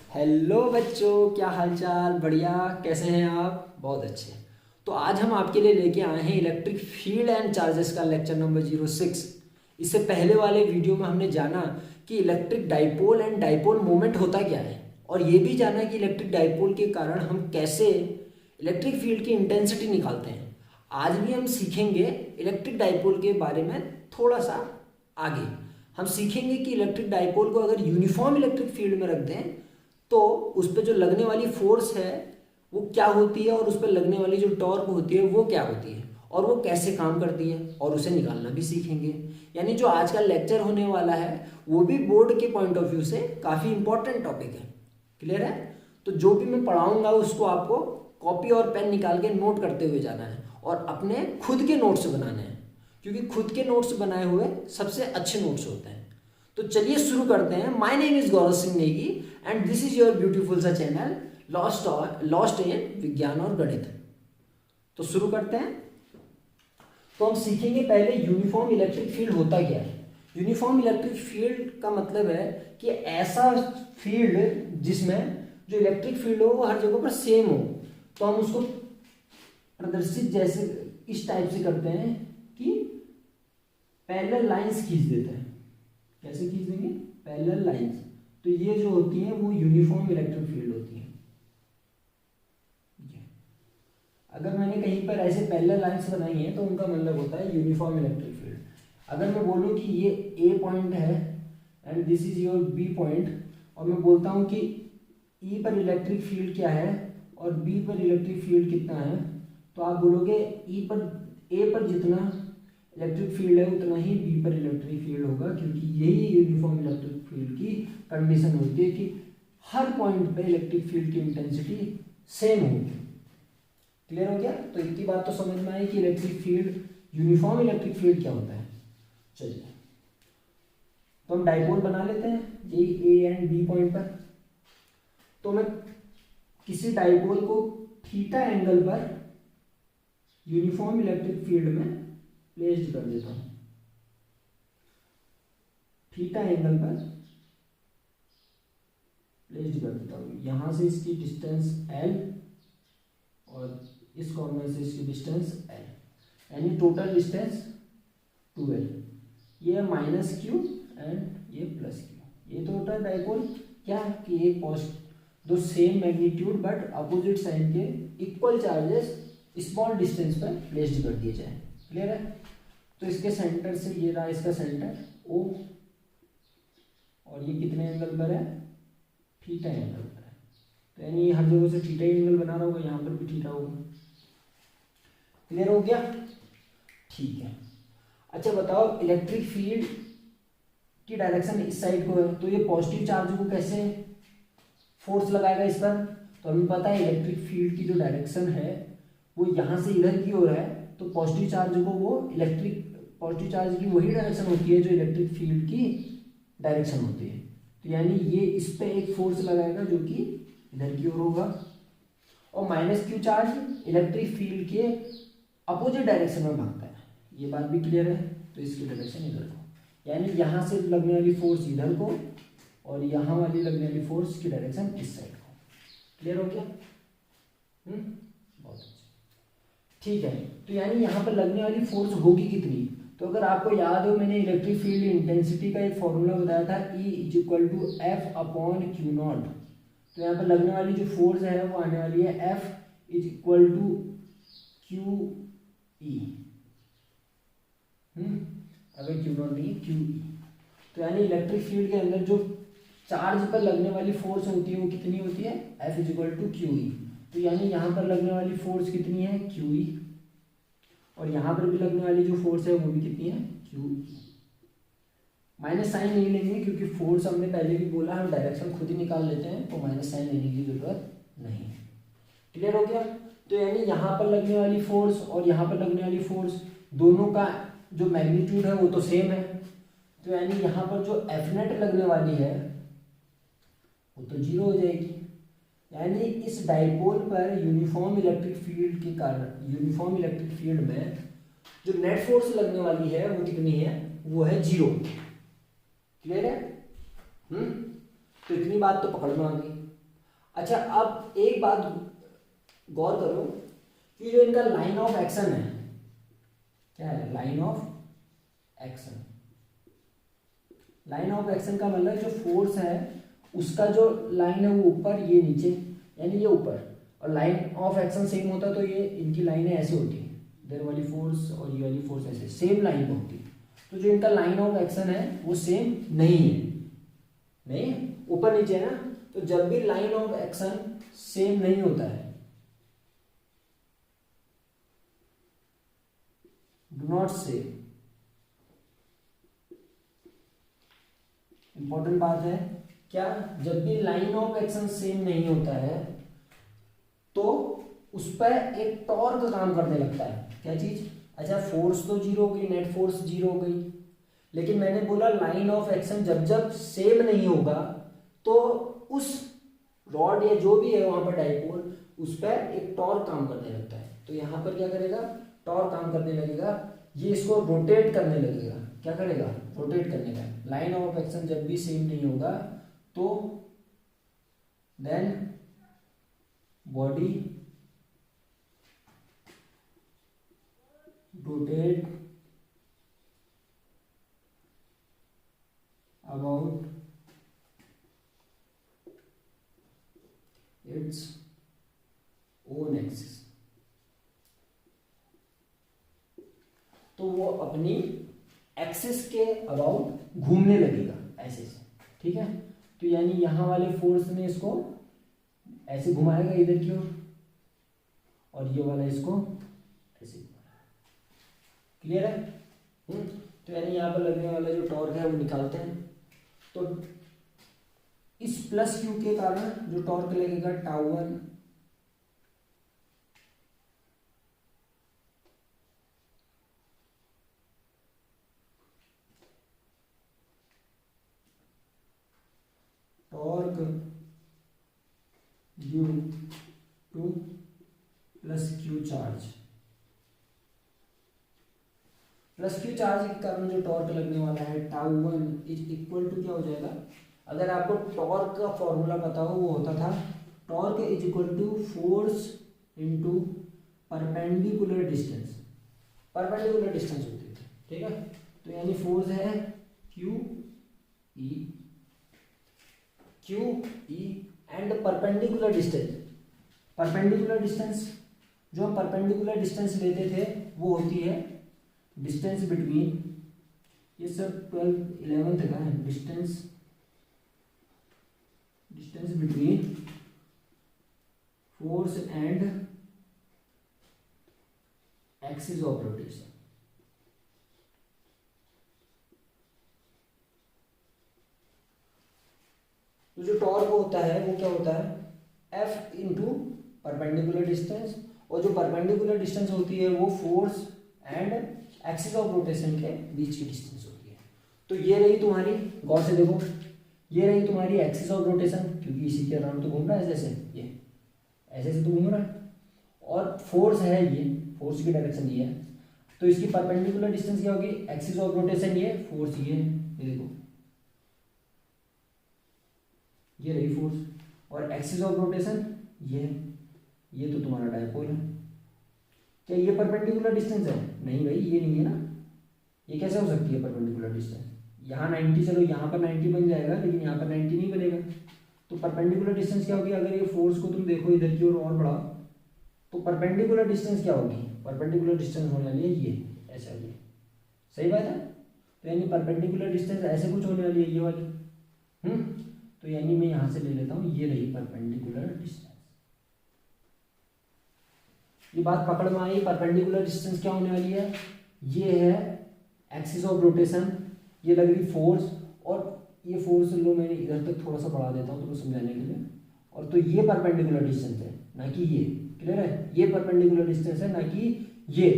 Hello बच्चों, क्या हालचाल? बढ़िया। कैसे हैं आप? बहुत अच्छे। तो आज हम आपके लिए लेके आए हैं इलेक्ट्रिक फील्ड एंड चार्जेस का लेक्चर नंबर 06। इससे पहले वाले वीडियो में हमने जाना कि electric dipole and dipole moment होता क्या है, और ये भी जाना कि इलेक्ट्रिक डाइपोल के कारण हम कैसे इलेक्ट्रिक फील्ड की इंटेंसिटी निकालते हैं। आज भी हम सीखेंगे इलेक्ट्रिक डाइपोल के बारे में थोड़ा सा आगे। हम सीखेंगे कि इलेक्ट्रिक डाइपोल को अगर यूनिफॉर्म इलेक्ट्रिक फील्ड में रख दें तो उस पर जो लगने वाली फोर्स है वो क्या होती है, और उस पर लगने वाली जो टॉर्क होती है वो क्या होती है, और वो कैसे काम करती है, और उसे निकालना भी सीखेंगे। यानी जो आज का लेक्चर होने वाला है वो भी बोर्ड के पॉइंट ऑफ व्यू से काफ़ी इंपॉर्टेंट टॉपिक है। क्लियर है? तो जो भी मैं पढ़ाऊंगा उसको आपको कॉपी और पेन निकाल के नोट करते हुए जाना है, और अपने खुद के नोट्स बनाने हैं, क्योंकि खुद के नोट्स बनाए हुए सबसे अच्छे नोट्स होते हैं। तो चलिए शुरू करते हैं। My name is Gaurav Singh Negi and this is your beautiful सा चैनल लॉस्ट इन विज्ञान और गणित। तो शुरू करते हैं। तो हम सीखेंगे पहले यूनिफॉर्म इलेक्ट्रिक फील्ड होता क्या है। यूनिफॉर्म इलेक्ट्रिक फील्ड का मतलब है कि ऐसा फील्ड जिसमें जो इलेक्ट्रिक फील्ड हो वो हर जगह पर सेम हो। तो हम उसको प्रदर्शित जैसे इस टाइप से करते हैं कि पैरेलल लाइंस खींच देते हैं। कैसे खींच देंगे? Parallel lines. तो ये जो होती हैं वो यूनिफॉर्म इलेक्ट्रिक फील्ड होती है। अगर मैंने कहीं पर ऐसे पैरेलल लाइंस बनाई हैं तो उनका मतलब होता है यूनिफॉर्म इलेक्ट्रिक फील्ड। अगर मैं बोलूँ कि ये ए पॉइंट है and this is your B point, और मैं बोलता हूँ कि ई पर इलेक्ट्रिक फील्ड क्या है और बी पर इलेक्ट्रिक फील्ड कितना है, तो आप बोलोगे ई पर ए पर जितना इलेक्ट्रिक फील्ड है उतना ही बी पर इलेक्ट्रिक फील्ड होगा, क्योंकि यही यूनिफॉर्म इलेक्ट्रिक फील्ड की कंडीशन होती है कि हर पॉइंट पे इलेक्ट्रिक फील्ड की इंटेंसिटी सेम होगी। क्लियर हो गया? तो इतनी बात तो समझ में आई कि electric field, uniform electric field क्या होता है। चलिए तो हम डाइपोल बना लेते हैं यही ए एंड बी पॉइंट पर। तो मैं किसी डाइपोल को थीटा एंगल पर यूनिफॉर्म इलेक्ट्रिक फील्ड में प्लेस्ड कर देता हूं। थीटा एंगल पर प्लेस्ड कर देता हूं। यहां से इसकी डिस्टेंस L और इस कॉर्नर से इसकी डिस्टेंस L, यानी टोटल डिस्टेंस 2L। ये माइनस क्यू एंड ये प्लस क्यू। ये तो होता है डाइपोल क्या कि एक दो same magnitude but opposite sign के इक्वल चार्जेस स्मॉल डिस्टेंस पर प्लेस्ड कर दिए जाए। क्लियर है? तो इसके सेंटर से ये रहा इसका सेंटर O, और ये कितने एंगल पर है? थीटा एंगल पर है। तो यानी हर जगह से थीटा एंगल बना रहा होगा, यहाँ पर भी थीटा होगा। क्लियर हो गया? ठीक है। अच्छा बताओ, इलेक्ट्रिक फील्ड की डायरेक्शन इस साइड को है, तो ये पॉजिटिव चार्ज को कैसे फोर्स लगाएगा इस पर? तो हमें पता है इलेक्ट्रिक फील्ड की जो डायरेक्शन है वो यहाँ से इधर की ओर है, तो पॉजिटिव चार्ज को वो पॉजिटिव चार्ज की वही डायरेक्शन होती है जो इलेक्ट्रिक फील्ड की डायरेक्शन होती है। तो यानी ये इस पे एक फोर्स लगाएगा जो कि इधर की ओर होगा, और minus Q charge electric field के अपोजिट डायरेक्शन में भागता है। ये बात भी क्लियर है? तो इसकी डायरेक्शन इधर को, यानी यहाँ से लगने वाली फोर्स इधर को और यहाँ वाली लगने वाली फोर्स की डायरेक्शन इस साइड को। क्लियर हो गया? बहुत अच्छा। ठीक है। तो यानी यहाँ पर लगने वाली फोर्स होगी कितनी? तो अगर आपको याद हो, मैंने इलेक्ट्रिक फील्ड इंटेंसिटी का एक फॉर्मूला बताया था, E = F/Q0। तो यहाँ पर लगने वाली जो फोर्स है वो आने वाली है F = QE। अगर Q0 नहीं है QE। तो यानी इलेक्ट्रिक फील्ड के अंदर जो चार्ज पर लगने वाली फोर्स होती है वो कितनी होती है? F = QE। तो यानी यहाँ पर लगने वाली फोर्स कितनी है? QE। और यहाँ पर भी लगने वाली जो फोर्स है वो भी कितनी है? QE। माइनस साइन नहीं लेंगे क्योंकि फोर्स हमने पहले भी बोला हम डायरेक्शन खुद ही निकाल लेते हैं, तो माइनस साइन लेने की जरूरत नहीं है। क्लियर हो गया? तो यानी यहाँ पर लगने वाली फोर्स और यहाँ पर लगने वाली फोर्स दोनों का जो मैग्नीट्यूड है वो तो सेम है। तो यानी यहाँ पर जो एफ नेट लगने वाली है वो तो 0 हो जाएगी। यानी इस डाइपोल पर यूनिफॉर्म इलेक्ट्रिक फील्ड के कारण, यूनिफॉर्म इलेक्ट्रिक फील्ड में जो नेट फोर्स लगने वाली है वो कितनी है? वो है 0। क्लियर है? तो इतनी बात तो पकड़ में आ गई। अच्छा, अब एक बात गौर करो कि जो इनका लाइन ऑफ एक्शन है, क्या है line of action. Line of action का मतलब जो फोर्स है उसका जो लाइन है वो ऊपर, ये नीचे, यानी ये ऊपर, और लाइन ऑफ एक्शन सेम होता तो ये इनकी लाइनें ऐसे होती है, इधर वाली फोर्स और ये वाली फोर्स ऐसे सेम लाइन पे होती। तो जो इनका लाइन ऑफ एक्शन है वो सेम नहीं है, नहीं ऊपर नीचे है ना। तो जब भी लाइन ऑफ एक्शन सेम नहीं होता है, डू नॉट से, इंपॉर्टेंट बात है क्या, जब भी लाइन ऑफ एक्शन सेम नहीं होता है तो उस पर एक टॉर्क काम करने लगता है। क्या चीज, अच्छा फोर्स तो जीरो हो गई, नेट फोर्स जीरो हो गई, लेकिन मैंने बोला लाइन ऑफ एक्शन जब जब सेम नहीं होगा तो उस रॉड या जो भी है वहां पर डाइपोल, उस पर एक टॉर्क काम करने लगता है। तो यहां पर क्या करेगा, टॉर्क काम करने लगेगा, ये इसको रोटेट करने लगेगा। क्या करेगा, रोटेट करने का। लाइन ऑफ एक्शन जब भी सेम नहीं होगा तो then body rotate about its own axis। तो वो अपनी एक्सिस के अबाउट घूमने लगेगा ऐसे से, ठीक है। तो यानी यहां वाले फोर्स में इसको ऐसे घुमाएगा इधर की ओर, और ये वाला इसको ऐसे घुमाएगा। क्लियर है? तो यानी यहां पर लगने वाला जो टॉर्क है वो निकालते हैं। तो इस प्लस क्यू के कारण जो टॉर्क लगेगा tau one torque due to plus Q charge, plus Q charge के कारण जो टॉर्क लगने वाला है tau one is equal to क्या हो जाएगा। अगर आपको टॉर्क का फॉर्मूला पता हो वो होता था torque is equal to force into perpendicular distance, perpendicular distance होती थी, ठीक है। तो यानी फोर्स है Q E and perpendicular distance, perpendicular distance जो हम परपेंडिकुलर डिस्टेंस लेते थे वो होती है डिस्टेंस बिटवीन, ये सब 12th 11th का है, distance between force and axis of rotation. तो जो टॉर्क होता है वो क्या होता है एफ इंटू परपेंडिकुलर डिस्टेंस, और जो परपेंडिकुलर डिस्टेंस होती है वो force and axis of rotation के बीच की डिस्टेंस होती है। तो ये रही तुम्हारी, गौर से देखो, ये रही तुम्हारी एक्सिस ऑफ रोटेशन, क्योंकि इसी के अराउंड तो घूम रहा है, ऐसे ये ऐसे तो घूम रहा है, और फोर्स है ये, फोर्स की डायरेक्शन ये है। तो इसकी परपेंडिकुलर डिस्टेंस क्या होगी, एक्सिस ऑफ रोटेशन ये, फोर्स ये देखो, ये रही फोर्स, और एक्सिस ऑफ रोटेशन ये तो तुम्हारा डायपोल है। क्या ये परपेंडिकुलर डिस्टेंस है? नहीं भाई, ये नहीं है ना, ये कैसे हो सकती है परपेंडिकुलर डिस्टेंस। यहाँ 90, चलो यहाँ पर 90 बन जाएगा, लेकिन यहाँ पर 90 नहीं बनेगा। तो परपेंडिकुलर डिस्टेंस क्या होगी, अगर ये फोर्स को तुम देखो इधर की ओर और बढ़ाओ तो परपेंडिकुलर डिस्टेंस क्या होगी, परपेंडिकुलर डिस्टेंस होने वाली है ये, ऐसा ये, सही बात है। तो यानी परपेंडिकुलर डिस्टेंस ऐसे कुछ होने वाली है ये वाली। तो यानी मैं यहाँ से ले लेता हूँ, ये रही परपेंडिकुलर डिस्टेंस। ये बात पकड़ में आई, परपेंडिकुलर डिस्टेंस क्या होने वाली है, ये है एक्सिस ऑफ रोटेशन, ये लग रही फोर्स, और ये फोर्स लो मैंने इधर तक थोड़ा सा बढ़ा देता हूँ तुमको समझाने के लिए। और तो ये परपेंडिकुलर डिस्टेंस है ना कि ये, क्लियर है, ये परपेंडिकुलर डिस्टेंस है ना कि ये।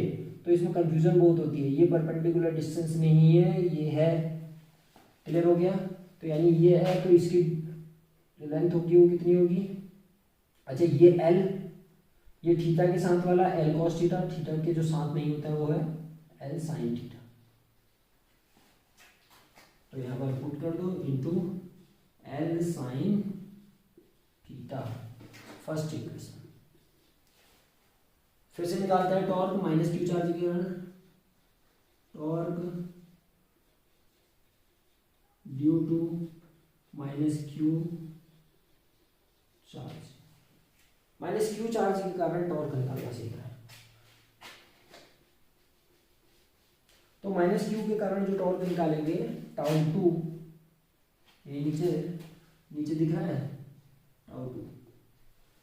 तो इसमें कंफ्यूजन बहुत होती है, ये परपेंडिकुलर डिस्टेंस नहीं है, ये है, क्लियर हो गया। तो यानी ये है, तो इसकी लेंथ होगी वो कितनी होगी, अच्छा ये एल, ये थीटा के साथ वाला एल कॉस थीटा, थीटा के जो साथ नहीं होता है वो है एल साइन थीटा। तो यहाँ पर पुट कर दो into L sine theta first equation. फिर से निकालते हैं टॉर्क माइनस क्यू चार्ज के कारण, torque due to minus Q charge, minus Q charge के कारण टॉर्क निकालना सीख रहा है। तो माइनस क्यू के कारण जो टॉर्क निकालेंगे टाउ टू, ये नीचे नीचे दिख रहा है टाउ टू,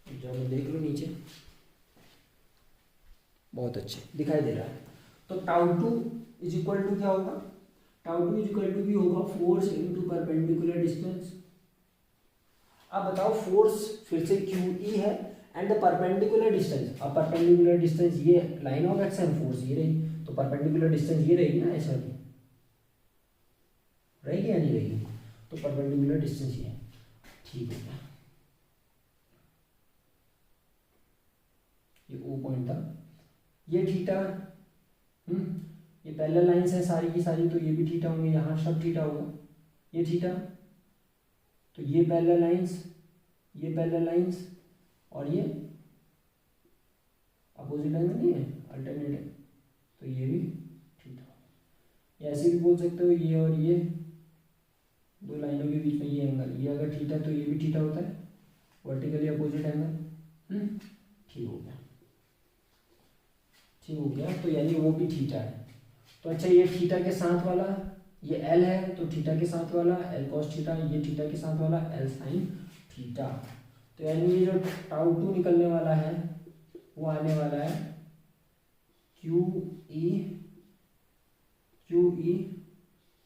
जब देख लो नीचे बहुत अच्छे दिखाई दे रहा है। तो tau two is equal to क्या होगा, tau two is equal to भी होगा फोर्स इनटू परपेंडिकुलर डिस्टेंस। अब बताओ फोर्स फिर से क्यू ई है एंड द परपेंडिकुलर डिस्टेंस, अब परपेंडिकुलर डिस्टेंस ये लाइन ऑफ एक्शन, फोर्स ये रही, तो परपेंडिकुलर डिस्टेंस ये रहेगी ना, ऐसा भी रहेगी या नहीं रहेगी, तो परपेंडिकुलर डिस्टेंस ये है। ठीक है, ये ओ पॉइंट था, ये थीटा, ये पैरेलल लाइंस है सारी की सारी, तो ये भी थीटा होंगे, यहाँ सब थीटा होगा, ये थीटा, तो ये पैरेलल लाइंस, ये पैरेलल लाइंस, और ये अपोजिट एंगल नहीं है, अल्टरनेट है, तो ये भी थीटा। या ऐसे भी बोल सकते हो, ये और ये दो लाइनों के बीच में ये एंगल, ये अगर थीटा तो ये भी थीटा होता है, वर्टिकली अपोजिट एंगल। ठीक हो गया, ठीक हो गया, तो यानी वो भी थीटा है। तो अच्छा, ये थीटा के साथ वाला ये एल है, तो थीटा के साथ वाला एल कॉस थीटा, ये थीटा के साथ वाला एल साइन थीटा। तो यानी ये जो टाउ टू निकलने वाला है वो आने वाला है Q E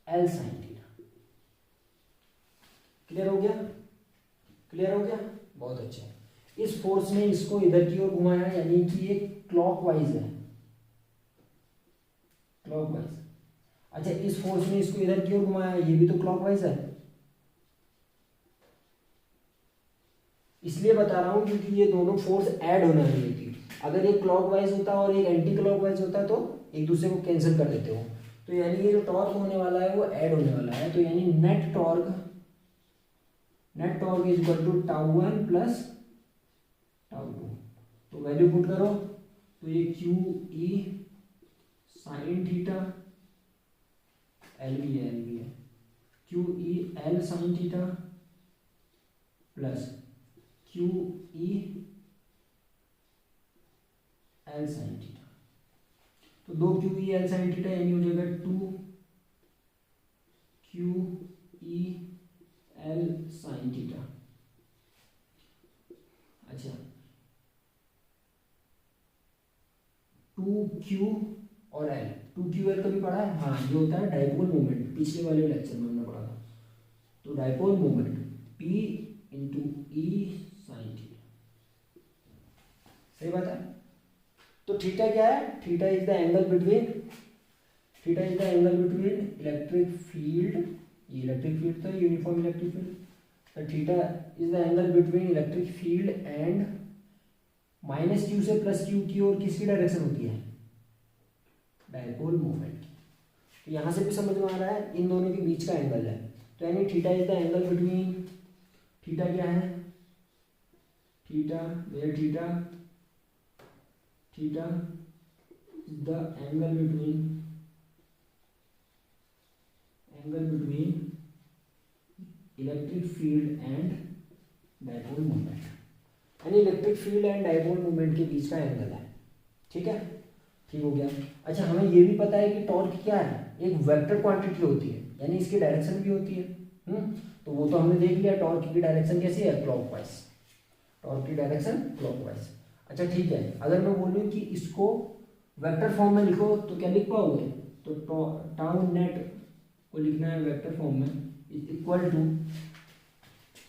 L sine theta. Clear हो गया, क्लियर हो गया, बहुत अच्छा। इस फोर्स ने इसको इधर की ओर घुमाया, यानी कि ये क्लॉकवाइज है, क्लॉकवाइज। अच्छा, इस फोर्स ने इसको इधर की ओर घुमाया, ये भी तो क्लॉकवाइज है, इसलिए बता रहा हूं क्योंकि ये दोनों फोर्स ऐड होने वाली थी। अगर एक क्लॉकवाइज होता और एक एंटी क्लॉकवाइज होता तो एक दूसरे को कैंसिल कर देते हो। तो यानी ये जो टॉर्क होने वाला है वो ऐड होने वाला है, तो यानी net torque is equal to tau one plus tau two. तो वैल्यू पुट करो, तो ये Q E sine theta, L भी है, Q E L sine theta plus Q E L sine theta. तो दो Q E L sine theta यानी हो जाएगा two Q E L sine theta. अच्छा, टू क्यू और एल, टू क्यू एल कभी पढ़ा है? हाँ, ये होता है डाइपोल मोमेंट, पिछले वाले लेक्चर में हमने पढ़ा था। तो डाइपोल मोमेंट P इंटू ई साइन थीटा, सही बात है। तो थीटा क्या है? Theta is the angle between electric field, ये इलेक्ट्रिक फील्ड था, यूनिफॉर्म इलेक्ट्रिक फील्ड, तो theta is the angle between electric field and minus Q से प्लस क्यू की ओर किसकी डायरेक्शन होती है? Dipole moment. तो यहां से भी समझ में आ रहा है इन दोनों के बीच का एंगल है, तो यानी theta is the angle between, theta क्या है? Theta where theta is the angle between electric field and dipole moment, यानी electric field and dipole moment के बीच का एंगल है। ठीक है, ठीक हो गया। अच्छा, हमें ये भी पता है कि टॉर्क क्या है? एक वेक्टर क्वांटिटी होती है, यानी इसकी डायरेक्शन भी होती है। तो वो तो हमने देख लिया, टॉर्क की डायरेक्शन कैसी है? क्लॉकवाइज, टॉर्क की डायरेक्शन क्लॉकवाइज। अच्छा ठीक है, अगर मैं बोलूँ कि इसको वेक्टर फॉर्म में लिखो तो क्या लिख पाओगे? तो टाउ नेट को लिखना है वेक्टर फॉर्म में, इज इक्वल टू,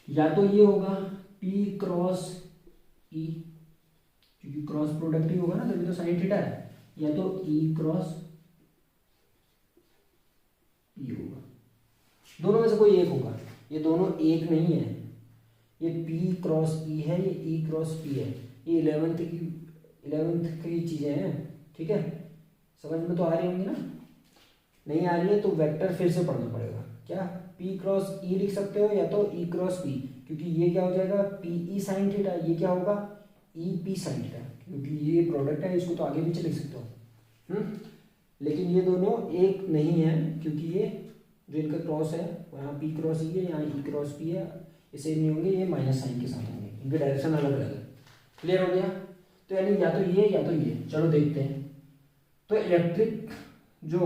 या तो ये होगा P क्रॉस E, क्योंकि क्रॉस प्रोडक्ट ही होगा ना, तभी तो साइन थीटा है, या तो E क्रॉस P होगा, दोनों में से कोई एक होगा। ये दोनों एक नहीं है, ये P क्रॉस E है, ये E क्रॉस P है, ये 11th की चीज़ें हैं। ठीक है, समझ में तो आ रही होंगी ना? नहीं आ रही है तो वेक्टर फिर से पढ़ना पड़ेगा। क्या? P क्रॉस E लिख सकते हो या तो E क्रॉस P, क्योंकि ये क्या हो जाएगा पी ई साइन थीटा, ये क्या होगा ई पी साइन थीटा, क्योंकि ये प्रोडक्ट है, इसको तो आगे पीछे लिख सकते हो। लेकिन ये दोनों एक नहीं है, क्योंकि ये जो इनका क्रॉस है यहाँ पी क्रॉस ई है, यहाँ ई क्रॉस पी है, ये सेम नहीं होंगे, ये माइनस साइन के साथ होंगे, इनके डायरेक्शन अलग अलग है। क्लियर हो गया? तो यानी या तो ये या तो ये। चलो देखते हैं। तो इलेक्ट्रिक जो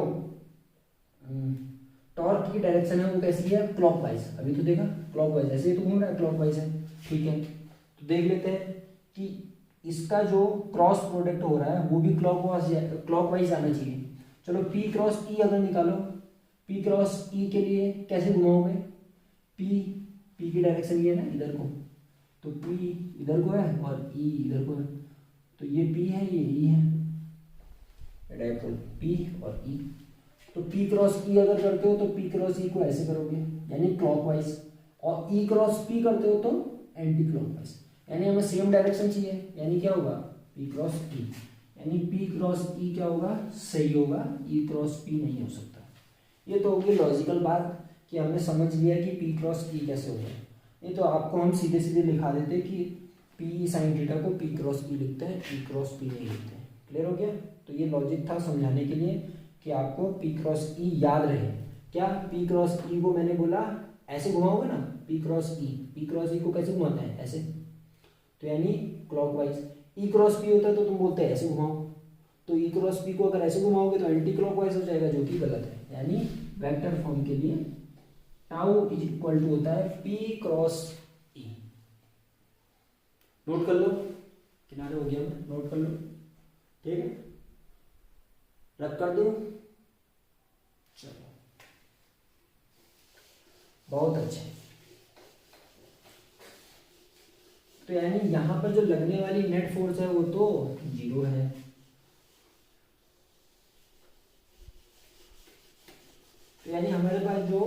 टॉर्क की डायरेक्शन है वो कैसी है, क्लॉकवाइज। अभी तो देखा क्लॉकवाइज, ऐसे ही तो घूम रहा है, क्लॉकवाइज है। ठीक है, तो देख लेते हैं कि इसका जो क्रॉस प्रोडक्ट हो रहा है वो भी क्लॉकवाइज आना चाहिए। चलो पी क्रॉस ई अगर निकालो, पी क्रॉस ई के लिए कैसे घुमाओगे, पी की डायरेक्शन ये है ना इधर को, तो पी इधर को है और ई इधर को है, तो ये पी है ये ई है, डायपोल पी और ई। तो पी क्रॉस ई अगर करते हो तो पी क्रॉस ई को ऐसे करोगे यानी क्लॉकवाइज, और ई क्रॉस पी करते हो तो एंटी क्लॉकवाइज, यानी हमें सेम डायरेक्शन चाहिए, यानी क्या होगा पी क्रॉस ई, यानी पी क्रॉस ई क्या होगा सही होगा, ई क्रॉस पी नहीं हो सकता। ये तो होगी लॉजिकल बात कि हमने समझ लिया कि पी क्रॉस ई कैसे होगा। नहीं तो आपको हम सीधे सीधे लिखा देते कि पी साइन थीटा को पी क्रॉस ई लिखते हैं, पी क्रॉस पी नहीं लिखते हैं। क्लियर हो गया? तो ये लॉजिक था समझाने के लिए कि आपको पी क्रॉस ई याद रहे। क्या पी क्रॉस ई को मैंने बोला ऐसे घुमाओगे ना, पी क्रॉस ई को कैसे घुमाते हैं ऐसे, तो यानी क्लॉकवाइज। ई क्रॉस पी होता है तो तुम बोलते हैं ऐसे घुमाओ, तो ई क्रॉस पी को अगर ऐसे घुमाओगे तो एंटी क्लॉकवाइज हो जाएगा, जो कि गलत है। यानी वेक्टर फॉर्म के लिए टाउ इज इक्वल टू होता है पी क्रॉस ई। नोट कर लो, किनारे हो गया, नोट कर लो। ठीक है, रख कर दूं? चलो बहुत अच्छे। तो यानी यहां पर जो लगने वाली नेट फोर्स है वो तो 0 है। तो यानी हमारे पास जो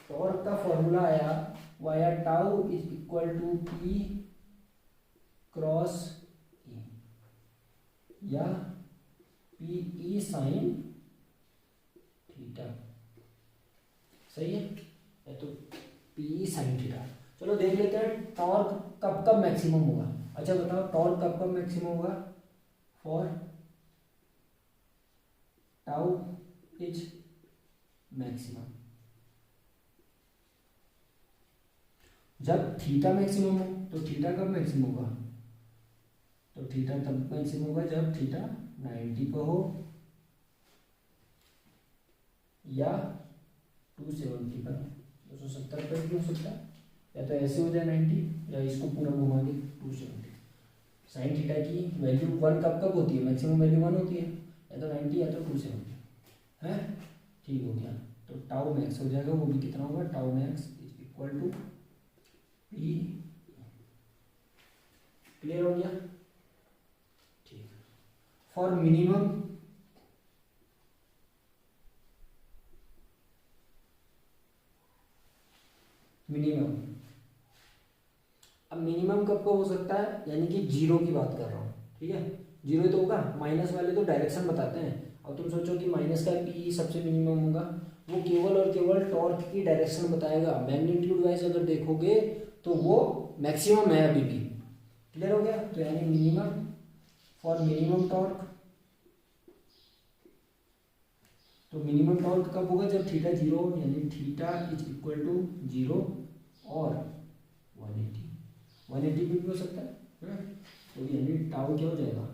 टॉर्क का फॉर्मूला आया वो आया tau is equal to P cross E, या पी ई साइन थीटा, सही है, या तो पी ई साइन थीटा। चलो देख लेते हैं टॉर्क कब कब मैक्सिमम होगा। अच्छा बताओ टॉर्क कब कब मैक्सिमम होगा फॉर टाउ इज मैक्सिमम, जब थीटा मैक्सिमम हो। तो थीटा कब मैक्सिमम होगा, तो थीटा तब मैक्सिमम होगा जब थीटा 90 पर हो या 270 पर, 270 पर भी हो सकता है, या तो ऐसे हो जाए 90 या इसको पूरा घुमा के 270। साइन थीटा की वैल्यू 1 कब कब होती है, मैक्सिमम वैल्यू 1 होती है, या तो 90 या तो 270 है। ठीक हो गया, तो टाउ मैक्स हो जाएगा, वो भी कितना होगा, tau max is equal to P. Clear हो गया? ठीक। फॉर मिनिमम अब मिनिमम कब कब हो सकता है, यानी कि 0 की बात कर रहा हूँ। ठीक है, 0 तो होगा, माइनस वाले तो डायरेक्शन बताते हैं। अब तुम सोचो कि माइनस का पी सबसे मिनिमम होगा, वो केवल और केवल टॉर्क की डायरेक्शन बताएगा। मैग्नीट्यूड वाइज अगर देखोगे तो वो मैक्सिमम है अभी भी। क्लियर हो गया? तो यानी मिनिमम फॉर मिनिमम टॉर्क, तो मिनिमम टॉर्क कब होगा, जब थीटा 0 हो, यानी थीटा इज इक्वल टू 0 और 180 भी हो सकता है। तो यानी टाउ क्या हो जाएगा,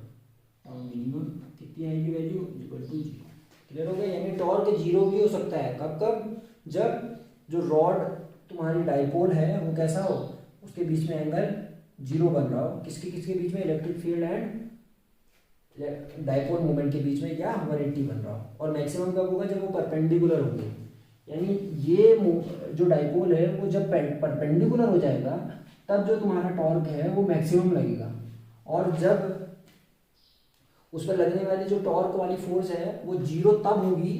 टाउ मिनिमम कितनी आएगी वैल्यू, इक्वल टू 0। क्लियर हो गया? यानी टॉर्क 0 भी हो सकता है कब कब, जब जो रॉड तुम्हारी डाइपोल है वो कैसा हो, उसके बीच में एंगल 0 बन रहा हो। किसके किसके बीच में, electric field and dipole moment के बीच में, या 180 बन रहा हो। और मैक्सिमम कब होगा, जब वो परपेंडिकुलर होंगे, यानी ये जो डाइपोल है वो जब परपेंडिकुलर हो जाएगा तब जो तुम्हारा टॉर्क है वो मैक्सिमम लगेगा। और जब उस पर लगने वाली जो टॉर्क वाली फोर्स है वो 0 तब होगी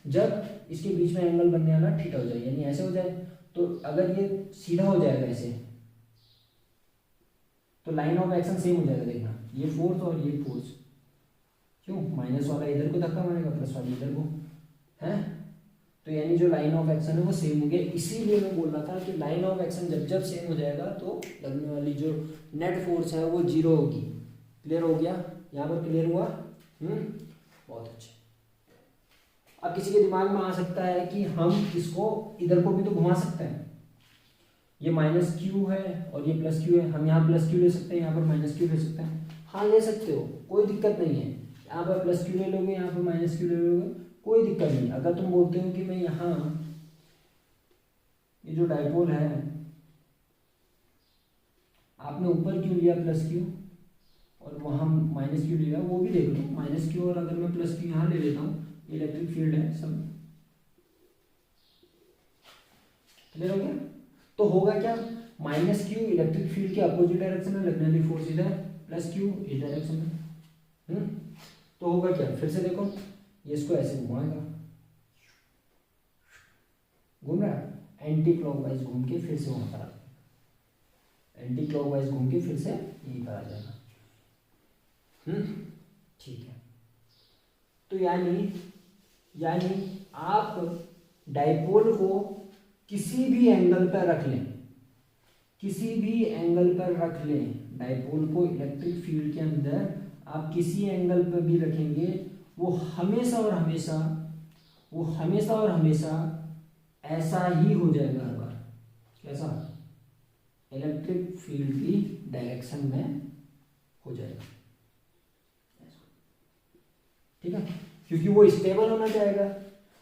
जब इसके बीच में एंगल बनने वाला थीटा हो जाए, यानी ऐसे हो जाए। तो अगर ये सीधा हो जाएगा ऐसे, तो लाइन ऑफ एक्शन सेम हो जाएगा। देखना, ये फोर्स और ये फोर्स, क्यों, माइनस वाला इधर को धक्का मारेगा, प्लस वाला इधर को, है। तो यानी जो लाइन ऑफ एक्शन है वो सेम हो गया। इसीलिए मैं बोल रहा था कि लाइन ऑफ एक्शन जब जब सेम हो जाएगा तो लगने वाली जो नेट फोर्स है वो जीरो होगी। क्लियर हो गया? यहाँ पर क्लियर हुआ? बहुत अच्छे। अब किसी के दिमाग में आ सकता है कि हम इसको इधर को भी तो घुमा सकते हैं, ये माइनस क्यू है और ये प्लस क्यू है, हम यहाँ प्लस क्यू ले सकते हैं, यहाँ पर माइनस क्यू ले सकते हैं। हाँ ले सकते हो, कोई दिक्कत नहीं है। यहाँ पर प्लस क्यू ले लोगे, यहाँ पर माइनस क्यू ले लोगे, कोई दिक्कत नहीं। अगर तुम बोलते हो कि मैं यहाँ ये जो डाइपोल है आपने ऊपर क्यों लिया प्लस क्यू और वहाँ माइनस क्यू लिया, वो भी देख लो। माइनस क्यू और अगर मैं प्लस क्यू यहाँ ले लेता हूँ, इलेक्ट्रिक फील्ड है सब। क्लियर हो गया? तो होगा क्या, माइनस क्यू इलेक्ट्रिक फील्ड के अपोजिट डायरेक्शन में, लगने वाली फोर्स इधर, प्लस क्यू इस डायरेक्शन में। तो होगा क्या, फिर से देखो, ये इसको ऐसे घुमाएगा, घूम रहा है, एंटी क्लॉकवाइज घूम के फिर से वहां पर आ जाएगा, एंटी क्लॉकवाइज घूम के फिर से यहीं पर आ जाएगा। ठीक है। तो यानी आप डाइपोल को किसी भी एंगल पर रख लें, किसी भी एंगल पर रख लें, डाइपोल को इलेक्ट्रिक फील्ड के अंदर आप किसी एंगल पर भी रखेंगे, वो हमेशा और हमेशा ऐसा ही हो जाएगा हर बार। कैसा? इलेक्ट्रिक फील्ड की डायरेक्शन में हो जाएगा। ठीक है, क्योंकि वो स्टेबल होना चाहेगा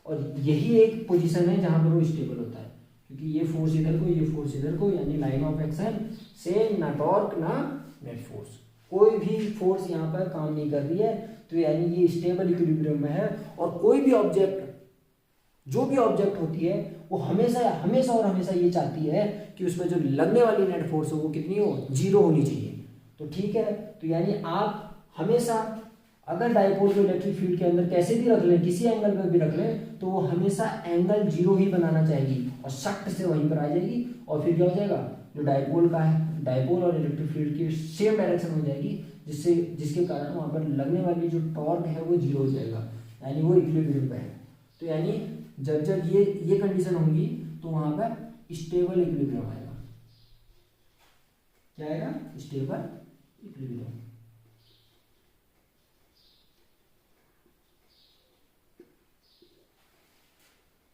और यही एक पोजीशन है जहां पर वो स्टेबल होता है, क्योंकि ये फोर्स इधर को, ये फोर्स इधर को, यानी लाइन ऑफ एक्शन सेम, ना टॉर्क ना नेट फोर्स, कोई भी फोर्स यहाँ पर काम नहीं कर रही है। तो यानी ये स्टेबल इक्विलिब्रियम में है और कोई भी ऑब्जेक्ट, जो भी ऑब्जेक्ट होती है वो हमेशा और हमेशा ये चाहती है कि उसमें जो लगने वाली नेट फोर्स हो वो कितनी हो, जीरो होनी चाहिए। तो ठीक है, तो यानी आप हमेशा अगर डाइपोल को इलेक्ट्रिक फील्ड के अंदर कैसे भी रख लें, किसी एंगल पर भी रख लें, तो वो हमेशा एंगल जीरो ही बनाना चाहेगी और सख्त से वहीं पर आ जाएगी। और फिर क्या हो जाएगा, जो डाइपोल का है, डाइपोल और इलेक्ट्रिक फील्ड की सेम डायरेक्शन हो जाएगी, जिसके कारण वहाँ पर लगने वाली जो टॉर्क है वो जीरो हो जाएगा, यानी वो इक्विलिब्रियम पे है। तो यानी जब ये कंडीशन होगी तो वहाँ पर स्टेबल इक्विलिब्रियम आएगा। क्या आएगा? Stable equilibrium.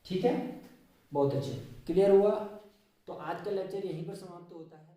ठीक है, बहुत अच्छे, क्लियर हुआ? तो आज का लेक्चर यहीं पर समाप्त होता है।